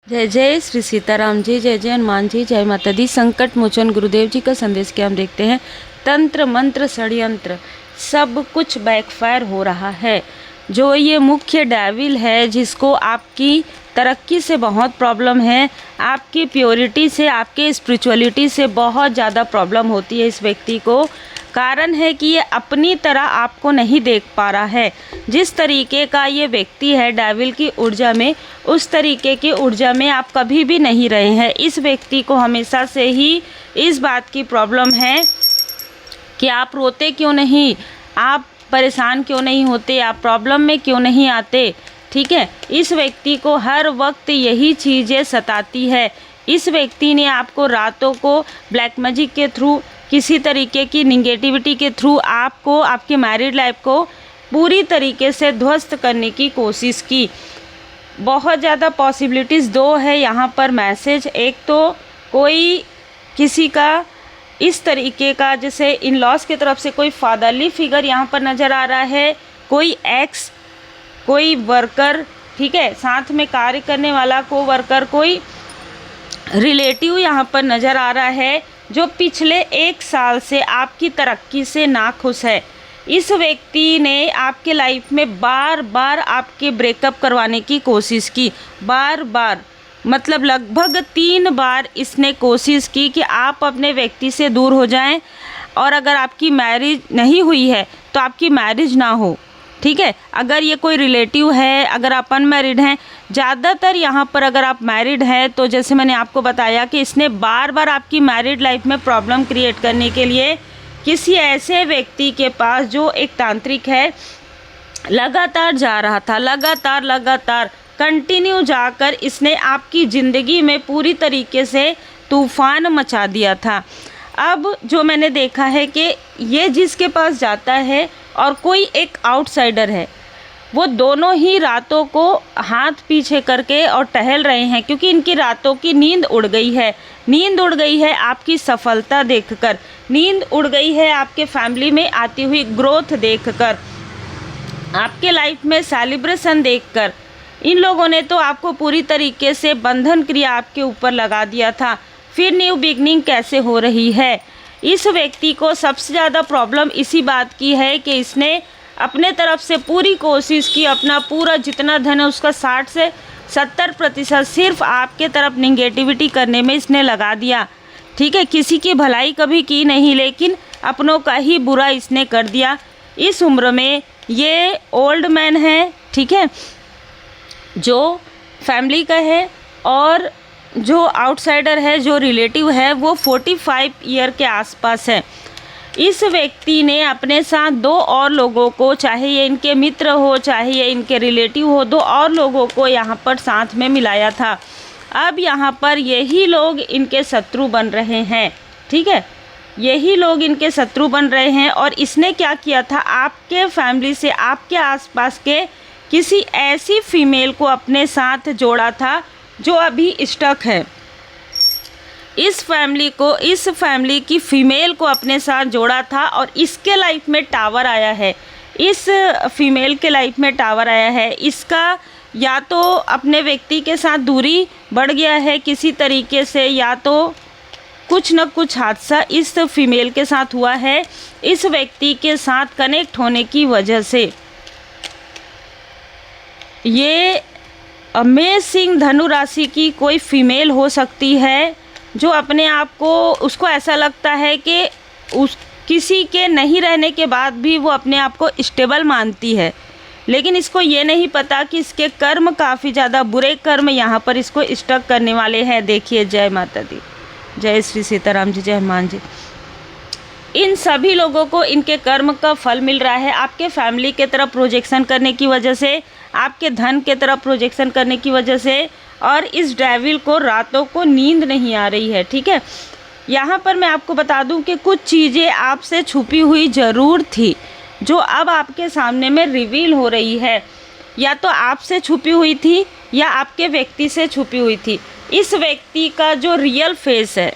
जय जय श्री सीताराम जी, जय जय हनुमान जी, जय माता दी। संकट मोचन गुरुदेव जी का संदेश क्या हम देखते हैं। तंत्र मंत्र षड्यंत्र सब कुछ बैकफायर हो रहा है। जो ये मुख्य डेविल है, जिसको आपकी तरक्की से बहुत प्रॉब्लम है, आपकी प्योरिटी से, आपके स्पिरिचुअलिटी से बहुत ज़्यादा प्रॉब्लम होती है इस व्यक्ति को। कारण है कि ये अपनी तरह आपको नहीं देख पा रहा है। जिस तरीके का ये व्यक्ति है डेविल की ऊर्जा में, उस तरीके की ऊर्जा में आप कभी भी नहीं रहे हैं। इस व्यक्ति को हमेशा से ही इस बात की प्रॉब्लम है कि आप रोते क्यों नहीं, आप परेशान क्यों नहीं होते, आप प्रॉब्लम में क्यों नहीं आते। ठीक है, इस व्यक्ति को हर वक्त यही चीज़ें सताती है। इस व्यक्ति ने आपको रातों को ब्लैक मैजिक के थ्रू, किसी तरीके की निगेटिविटी के थ्रू आपको, आपके मैरिड लाइफ को पूरी तरीके से ध्वस्त करने की कोशिश की। बहुत ज़्यादा पॉसिबिलिटीज़ दो है यहाँ पर मैसेज। एक तो कोई किसी का इस तरीके का, जैसे इन लॉस की तरफ से कोई फादरली फिगर यहाँ पर नज़र आ रहा है, कोई एक्स, कोई वर्कर, ठीक है, साथ में कार्य करने वाला को वर्कर, कोई रिलेटिव यहाँ पर नज़र आ रहा है जो पिछले 1 साल से आपकी तरक्की से नाखुश है। इस व्यक्ति ने आपके लाइफ में बार बार आपके ब्रेकअप करवाने की कोशिश की, बार बार, मतलब लगभग 3 बार इसने कोशिश की कि आप अपने व्यक्ति से दूर हो जाएं, और अगर आपकी मैरिज नहीं हुई है तो आपकी मैरिज ना हो। ठीक है, अगर ये कोई रिलेटिव है, अगर आप अनमैरिड हैं, ज़्यादातर यहाँ पर अगर आप मैरिड हैं तो जैसे मैंने आपको बताया कि इसने बार बार आपकी मैरिड लाइफ में प्रॉब्लम क्रिएट करने के लिए किसी ऐसे व्यक्ति के पास जो एक तांत्रिक है, लगातार जा रहा था, लगातार कंटिन्यू जाकर इसने आपकी ज़िंदगी में पूरी तरीके से तूफ़ान मचा दिया था। अब जो मैंने देखा है कि ये जिसके पास जाता है और कोई एक आउटसाइडर है, वो दोनों ही रातों को हाथ पीछे करके और टहल रहे हैं, क्योंकि इनकी रातों की नींद उड़ गई है। नींद उड़ गई है आपकी सफलता देखकर, नींद उड़ गई है आपके फैमिली में आती हुई ग्रोथ देखकर, आपके लाइफ में सेलिब्रेशन देखकर। इन लोगों ने तो आपको पूरी तरीके से बंधन क्रिया आपके ऊपर लगा दिया था। फिर न्यू बिगनिंग कैसे हो रही है। इस व्यक्ति को सबसे ज़्यादा प्रॉब्लम इसी बात की है कि इसने अपने तरफ से पूरी कोशिश की, अपना पूरा जितना धन है उसका 60 से 70% सिर्फ आपके तरफ निगेटिविटी करने में इसने लगा दिया। ठीक है, किसी की भलाई कभी की नहीं, लेकिन अपनों का ही बुरा इसने कर दिया। इस उम्र में ये ओल्ड मैन है, ठीक है, जो फैमिली का है, और जो आउटसाइडर है, जो रिलेटिव है, वो 45 ईयर के आसपास है। इस व्यक्ति ने अपने साथ 2 और लोगों को, चाहे ये इनके मित्र हो, चाहे ये इनके रिलेटिव हो, 2 और लोगों को यहाँ पर साथ में मिलाया था। अब यहाँ पर यही लोग इनके शत्रु बन रहे हैं। ठीक है, यही लोग इनके शत्रु बन रहे हैं। और इसने क्या किया था, आपके फैमिली से, आपके आसपास के किसी ऐसी फीमेल को अपने साथ जोड़ा था जो अभी स्टक है। इस फैमिली की फीमेल को अपने साथ जोड़ा था, और इसके लाइफ में टावर आया है, इस फीमेल के लाइफ में टावर आया है। इसका या तो अपने व्यक्ति के साथ दूरी बढ़ गया है किसी तरीके से, या तो कुछ न कुछ हादसा इस फीमेल के साथ हुआ है इस व्यक्ति के साथ कनेक्ट होने की वजह से। ये अमेजिंग धनु राशि की कोई फीमेल हो सकती है जो अपने आप को, उसको ऐसा लगता है कि उस किसी के नहीं रहने के बाद भी वो अपने आप को स्टेबल मानती है, लेकिन इसको ये नहीं पता कि इसके कर्म काफ़ी ज़्यादा बुरे कर्म यहाँ पर इसको स्टक करने वाले हैं। देखिए, जय माता दी, जय श्री सीताराम जी, जय हनुमान जी। इन सभी लोगों को इनके कर्म का फल मिल रहा है आपके फैमिली के तरफ प्रोजेक्शन करने की वजह से, आपके धन के तरफ प्रोजेक्शन करने की वजह से, और इस डेविल को रातों को नींद नहीं आ रही है। ठीक है, यहाँ पर मैं आपको बता दूं कि कुछ चीज़ें आपसे छुपी हुई ज़रूर थी जो अब आपके सामने में रिवील हो रही है, या तो आपसे छुपी हुई थी या आपके व्यक्ति से छुपी हुई थी। इस व्यक्ति का जो रियल फेस है,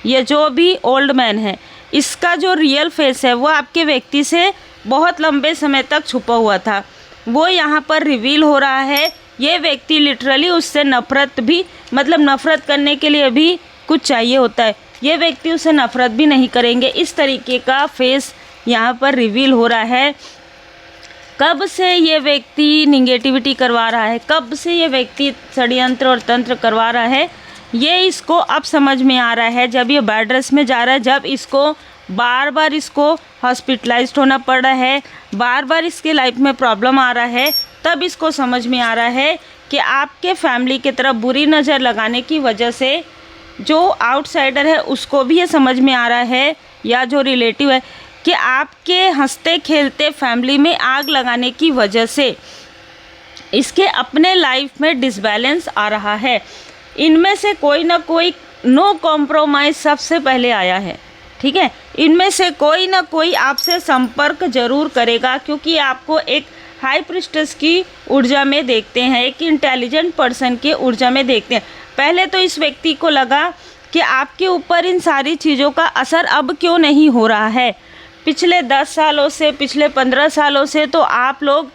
ये जो भी ओल्ड मैन है, इसका जो रियल फेस है वो आपके व्यक्ति से बहुत लंबे समय तक छुपा हुआ था, वो यहाँ पर रिवील हो रहा है। ये व्यक्ति लिटरली उससे नफ़रत भी, मतलब नफ़रत करने के लिए भी कुछ चाहिए होता है, ये व्यक्ति उससे नफ़रत भी नहीं करेंगे। इस तरीके का फेस यहाँ पर रिवील हो रहा है। कब से ये व्यक्ति निगेटिविटी करवा रहा है, कब से ये व्यक्ति षड्यंत्र और तंत्र करवा रहा है, ये इसको अब समझ में आ रहा है। जब ये बेड रेस्ट में जा रहा है, जब इसको बार बार इसको हॉस्पिटलाइज्ड होना पड़ रहा है, बार बार इसके लाइफ में प्रॉब्लम आ रहा है, तब इसको समझ में आ रहा है कि आपके फैमिली की तरफ बुरी नज़र लगाने की वजह से जो आउटसाइडर है उसको भी ये समझ में आ रहा है, या जो रिलेटिव है, कि आपके हंसते खेलते फैमिली में आग लगाने की वजह से इसके अपने लाइफ में डिसबैलेंस आ रहा है। इनमें से कोई ना कोई नो कॉम्प्रोमाइज़ सबसे पहले आया है, ठीक है। इनमें से कोई ना कोई आपसे संपर्क जरूर करेगा, क्योंकि आपको एक हाई प्रिस्टेस की ऊर्जा में देखते हैं, एक इंटेलिजेंट पर्सन की ऊर्जा में देखते हैं। पहले तो इस व्यक्ति को लगा कि आपके ऊपर इन सारी चीज़ों का असर अब क्यों नहीं हो रहा है। पिछले 10 सालों से, पिछले 15 सालों से तो आप लोग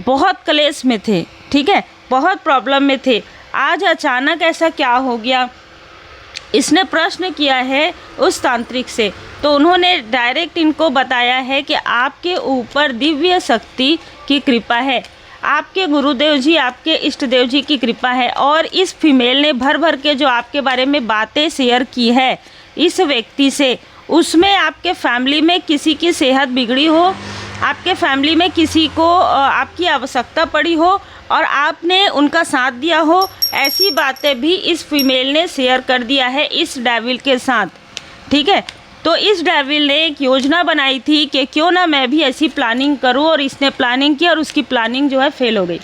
बहुत क्लेश में थे, ठीक है, बहुत प्रॉब्लम में थे। आज अचानक ऐसा क्या हो गया, इसने प्रश्न किया है उस तांत्रिक से। तो उन्होंने डायरेक्ट इनको बताया है कि आपके ऊपर दिव्य शक्ति की कृपा है, आपके गुरुदेव जी, आपके इष्ट देव जी की कृपा है। और इस फीमेल ने भर भर के जो आपके बारे में बातें शेयर की है इस व्यक्ति से, उसमें आपके फैमिली में किसी की सेहत बिगड़ी हो, आपके फैमिली में किसी को आपकी आवश्यकता पड़ी हो और आपने उनका साथ दिया हो, ऐसी बातें भी इस फीमेल ने शेयर कर दिया है इस डेविल के साथ, ठीक है। तो इस डेविल ने एक योजना बनाई थी कि क्यों ना मैं भी ऐसी प्लानिंग करूं, और इसने प्लानिंग की और उसकी प्लानिंग जो है फेल हो गई।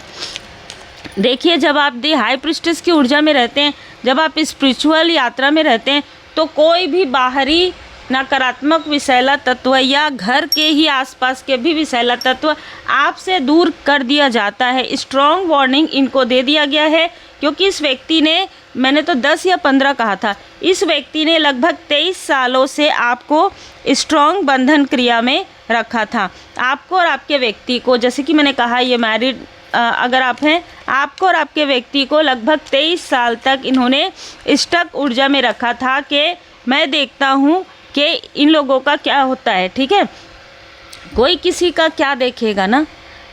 देखिए, जब आप दी हाई प्रिस्टेस की ऊर्जा में रहते हैं, जब आप स्पिरिचुअल यात्रा में रहते हैं, तो कोई भी बाहरी नकारात्मक विषैला तत्व या घर के ही आसपास के भी विषैला तत्व आपसे दूर कर दिया जाता है। स्ट्रॉन्ग वार्निंग इनको दे दिया गया है, क्योंकि इस व्यक्ति ने, मैंने तो 10 या 15 कहा था, इस व्यक्ति ने लगभग 23 सालों से आपको स्ट्रॉन्ग बंधन क्रिया में रखा था। आपको और आपके व्यक्ति को, जैसे कि मैंने कहा, ये मैरिड अगर आप हैं, आपको और आपके व्यक्ति को लगभग 23 साल तक इन्होंने स्टक ऊर्जा में रखा था कि मैं देखता हूँ कि इन लोगों का क्या होता है, ठीक है। कोई किसी का क्या देखेगा ना,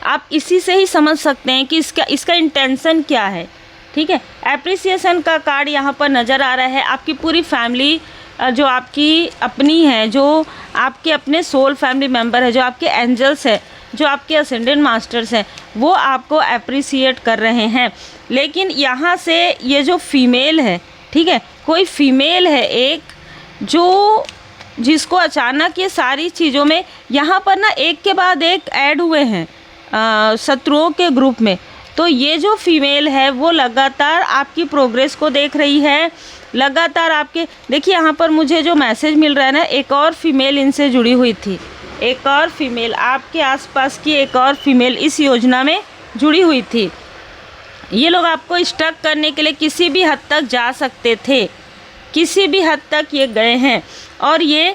आप इसी से ही समझ सकते हैं कि इसका इंटेंशन क्या है, ठीक है। एप्रिसिएशन का कार्ड यहाँ पर नज़र आ रहा है। आपकी पूरी फैमिली जो आपकी अपनी है, जो आपके अपने सोल फैमिली मेम्बर है, जो आपके एंजल्स है, जो आपके असेंडेंट मास्टर्स हैं, वो आपको अप्रिसिएट कर रहे हैं। लेकिन यहाँ से ये जो फीमेल है, ठीक है, कोई फीमेल है एक, जो जिसको अचानक ये सारी चीज़ों में यहाँ पर ना एक के बाद एक ऐड हुए हैं शत्रुओं के ग्रुप में। तो ये जो फीमेल है वो लगातार आपकी प्रोग्रेस को देख रही है, लगातार आपके, देखिए यहाँ पर मुझे जो मैसेज मिल रहा है ना, एक और फीमेल इनसे जुड़ी हुई थी, एक और फीमेल आपके आसपास की एक और फीमेल इस योजना में जुड़ी हुई थी। ये लोग आपको स्टक करने के लिए किसी भी हद तक जा सकते थे, किसी भी हद तक ये गए हैं। और ये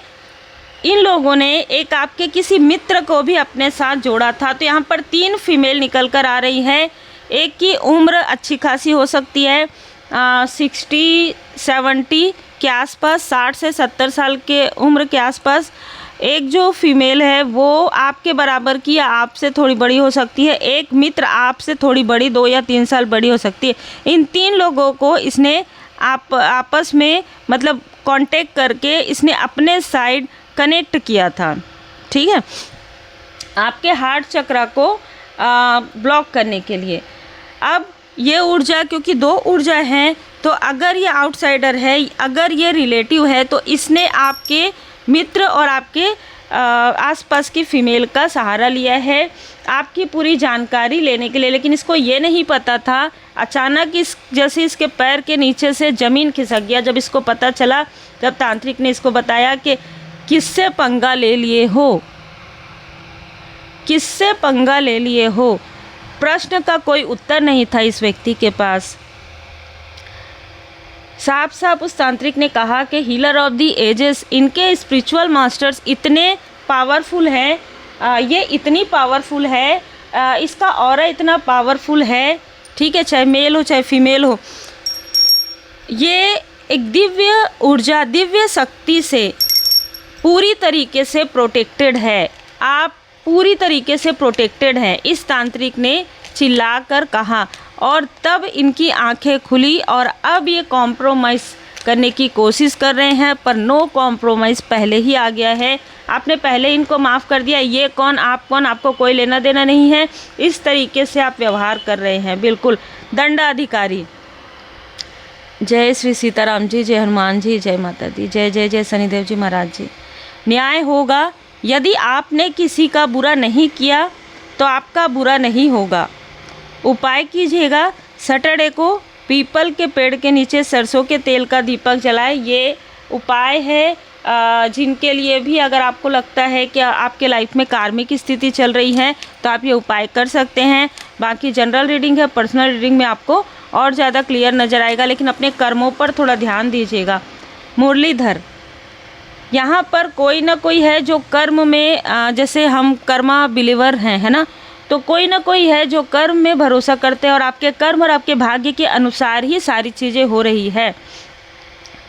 इन लोगों ने एक आपके किसी मित्र को भी अपने साथ जोड़ा था। तो यहाँ पर 3 फीमेल निकल कर आ रही है। एक की उम्र अच्छी खासी हो सकती है 60-70 के आसपास, 60 से 70 साल के उम्र के आसपास। एक जो फीमेल है वो आपके बराबर की या आपसे थोड़ी बड़ी हो सकती है। एक मित्र आपसे थोड़ी बड़ी, 2 या 3 साल बड़ी हो सकती है। इन 3 लोगों को इसने आपस में मतलब कांटेक्ट करके इसने अपने साइड कनेक्ट किया था, ठीक है, आपके हार्ट चक्रा को ब्लॉक करने के लिए। अब ये ऊर्जा, क्योंकि 2 ऊर्जा हैं, तो अगर ये आउटसाइडर है, अगर ये रिलेटिव है, तो इसने आपके मित्र और आपके आसपास की फीमेल का सहारा लिया है आपकी पूरी जानकारी लेने के लिए। लेकिन इसको ये नहीं पता था, अचानक जैसे इसके पैर के नीचे से ज़मीन खिसक गया। जब इसको पता चला, जब तांत्रिक ने इसको बताया कि किससे पंगा ले लिए हो, किससे पंगा ले लिए हो, प्रश्न का कोई उत्तर नहीं था इस व्यक्ति के पास। साफ साफ उस तांत्रिक ने कहा कि हीलर ऑफ द एजेस, इनके स्पिरिचुअल मास्टर्स इतने पावरफुल हैं, ये इतनी पावरफुल है, इसका ऑरा इतना पावरफुल है ठीक है, चाहे मेल हो चाहे फीमेल हो। ये एक दिव्य ऊर्जा, दिव्य शक्ति से पूरी तरीके से प्रोटेक्टेड है, आप पूरी तरीके से प्रोटेक्टेड हैं, इस तांत्रिक ने चिल्लाकर कहा। और तब इनकी आंखें खुली और अब ये कॉम्प्रोमाइज़ करने की कोशिश कर रहे हैं, पर नो कॉम्प्रोमाइज़ पहले ही आ गया है। आपने पहले इनको माफ़ कर दिया, ये कौन आप कौन, आपको कोई लेना देना नहीं है, इस तरीके से आप व्यवहार कर रहे हैं। बिल्कुल दंडाधिकारी। जय श्री सीताराम जी, जय हनुमान जी, जय माता दी, जय जय जय शनिदेव जी महाराज जी। न्याय होगा, यदि आपने किसी का बुरा नहीं किया तो आपका बुरा नहीं होगा। उपाय कीजिएगा, सैटरडे को पीपल के पेड़ के नीचे सरसों के तेल का दीपक जलाएं। ये उपाय है जिनके लिए भी अगर आपको लगता है कि आपके लाइफ में कार्मिक स्थिति चल रही है तो आप ये उपाय कर सकते हैं। बाकी जनरल रीडिंग है, पर्सनल रीडिंग में आपको और ज़्यादा क्लियर नज़र आएगा, लेकिन अपने कर्मों पर थोड़ा ध्यान दीजिएगा। मुरलीधर, यहाँ पर कोई ना कोई है जो कर्म में जैसे हम कर्मा बिलीवर हैं, है ना, तो कोई ना कोई है जो कर्म में भरोसा करते हैं और आपके कर्म और आपके भाग्य के अनुसार ही सारी चीज़ें हो रही है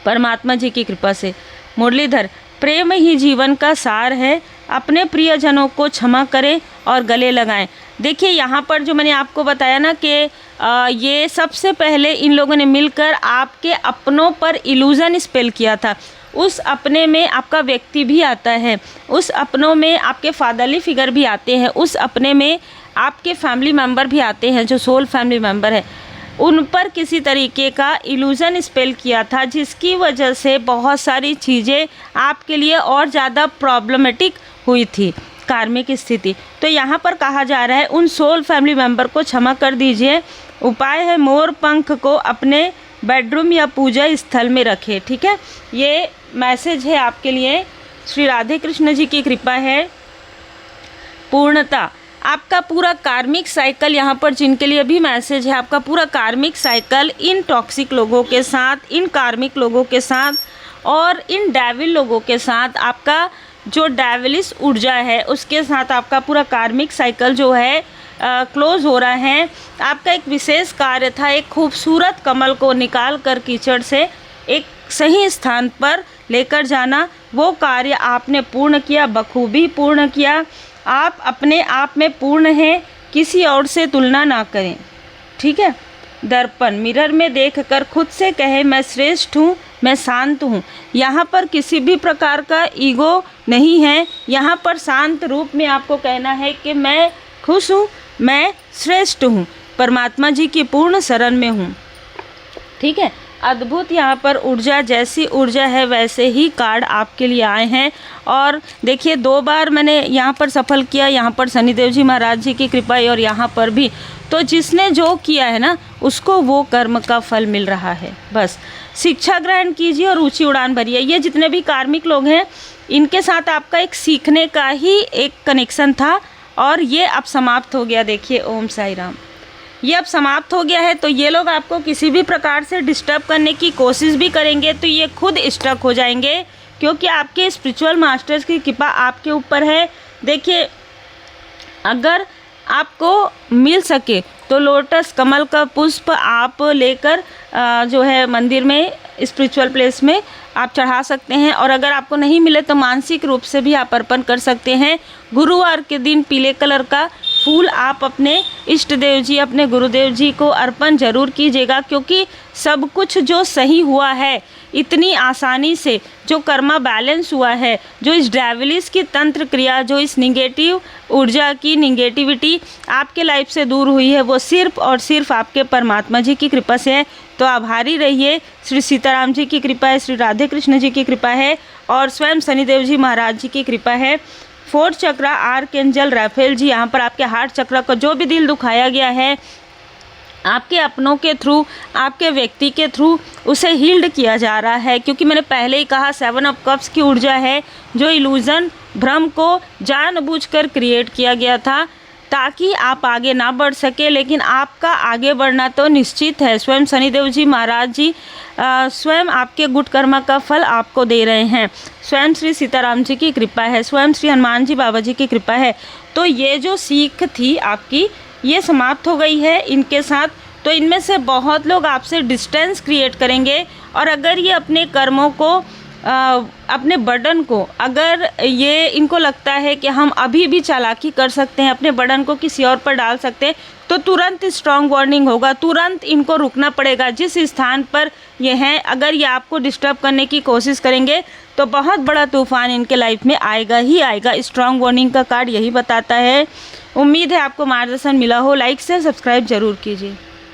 परमात्मा जी की कृपा से। मुरलीधर, प्रेम ही जीवन का सार है, अपने प्रियजनों को क्षमा करें और गले लगाएं। देखिए यहाँ पर जो मैंने आपको बताया ना कि ये सबसे पहले इन लोगों ने मिलकर आपके अपनों पर इल्यूज़न स्पेल किया था। उस अपने में आपका व्यक्ति भी आता है, उस अपनों में आपके फादरली फिगर भी आते हैं, उस अपने में आपके फैमिली मेम्बर भी आते हैं जो सोल फैमिली मेम्बर है। उन पर किसी तरीके का इल्यूज़न स्पेल किया था, जिसकी वजह से बहुत सारी चीज़ें आपके लिए और ज़्यादा प्रॉब्लमेटिक हुई थी, कार्मिक स्थिति। तो यहाँ पर कहा जा रहा है उन सोल फैमिली मेम्बर को क्षमा कर दीजिए। उपाय है मोर पंख को अपने बेडरूम या पूजा स्थल में रखें। ठीक है, ये मैसेज है आपके लिए। श्री राधे कृष्ण जी की कृपा है। पूर्णता, आपका पूरा कार्मिक साइकिल, यहाँ पर जिनके लिए भी मैसेज है, आपका पूरा कार्मिक साइकिल इन टॉक्सिक लोगों के साथ, इन कार्मिक लोगों के साथ और इन डेविल लोगों के साथ, आपका जो डेविलिश ऊर्जा है उसके साथ आपका पूरा कार्मिक साइकिल जो है क्लोज हो रहा है। आपका एक विशेष कार्य था, एक खूबसूरत कमल को निकाल कर कीचड़ से एक सही स्थान पर लेकर जाना। वो कार्य आपने पूर्ण किया, बखूबी पूर्ण किया। आप अपने आप में पूर्ण हैं, किसी और से तुलना ना करें। ठीक है, दर्पण, मिरर में देखकर खुद से कहे मैं श्रेष्ठ हूँ, मैं शांत हूँ। यहाँ पर किसी भी प्रकार का ईगो नहीं है, यहाँ पर शांत रूप में आपको कहना है कि मैं खुश हूँ, मैं श्रेष्ठ हूँ, परमात्मा जी की पूर्ण शरण में हूँ। ठीक है, अद्भुत यहाँ पर ऊर्जा, जैसी ऊर्जा है वैसे ही कार्ड आपके लिए आए हैं। और देखिए 2 बार मैंने यहाँ पर सफल किया, यहाँ पर शनिदेव जी महाराज जी की कृपा और यहाँ पर भी। तो जिसने जो किया है ना उसको वो कर्म का फल मिल रहा है। बस शिक्षा ग्रहण कीजिए और ऊंची उड़ान भरिए। ये जितने भी कार्मिक लोग हैं इनके साथ आपका एक सीखने का ही एक कनेक्शन था और ये अब समाप्त हो गया। देखिए, ओम साई राम, ये अब समाप्त हो गया है। तो ये लोग आपको किसी भी प्रकार से डिस्टर्ब करने की कोशिश भी करेंगे तो ये खुद स्टक हो जाएंगे, क्योंकि आपके स्पिरिचुअल मास्टर्स की कृपा आपके ऊपर है। देखिए, अगर आपको मिल सके तो लोटस कमल का पुष्प आप लेकर जो है मंदिर में, स्पिरिचुअल प्लेस में आप चढ़ा सकते हैं। और अगर आपको नहीं मिले तो मानसिक रूप से भी आप अर्पण कर सकते हैं। गुरुवार के दिन पीले कलर का फूल आप अपने इष्ट देव जी, अपने गुरुदेव जी को अर्पण जरूर कीजिएगा, क्योंकि सब कुछ जो सही हुआ है इतनी आसानी से, जो कर्मा बैलेंस हुआ है, जो इस डेविलिस की तंत्र क्रिया, जो इस निगेटिव ऊर्जा की निगेटिविटी आपके लाइफ से दूर हुई है, वो सिर्फ और सिर्फ आपके परमात्मा जी की कृपा से है। तो आभारी रहिए। श्री सीताराम जी की कृपा है, श्री राधे कृष्ण जी की कृपा है और स्वयं शनिदेव जी महाराज जी की कृपा है। 4th चक्र आर्क एंजल राफेल जी, यहाँ पर आपके हार्ट चक्र को जो भी दिल दुखाया गया है आपके अपनों के थ्रू, आपके व्यक्ति के थ्रू उसे हील्ड किया जा रहा है। क्योंकि मैंने पहले ही कहा 7 ऑफ कप्स की ऊर्जा है, जो इल्यूज़न, भ्रम को जानबूझकर क्रिएट किया गया था ताकि आप आगे ना बढ़ सके, लेकिन आपका आगे बढ़ना तो निश्चित है। स्वयं शनिदेव जी महाराज जी स्वयं आपके गुड कर्म का फल आपको दे रहे हैं। स्वयं श्री सीताराम जी की कृपा है, स्वयं श्री हनुमान जी बाबा जी की कृपा है। तो ये जो सीख थी आपकी ये समाप्त हो गई है इनके साथ। तो इनमें से बहुत लोग आपसे डिस्टेंस क्रिएट करेंगे। और अगर ये अपने कर्मों को अपने बर्डन को, अगर ये इनको लगता है कि हम अभी भी चालाकी कर सकते हैं, अपने बर्डन को किसी और पर डाल सकते हैं, तो तुरंत स्ट्रॉन्ग वार्निंग होगा, तुरंत इनको रुकना पड़ेगा जिस स्थान पर ये हैं। अगर ये आपको डिस्टर्ब करने की कोशिश करेंगे तो बहुत बड़ा तूफान इनके लाइफ में आएगा ही आएगा। स्ट्रॉन्ग वार्निंग का कार्ड यही बताता है। उम्मीद है आपको मार्गदर्शन मिला हो। लाइक से सब्सक्राइब जरूर कीजिए।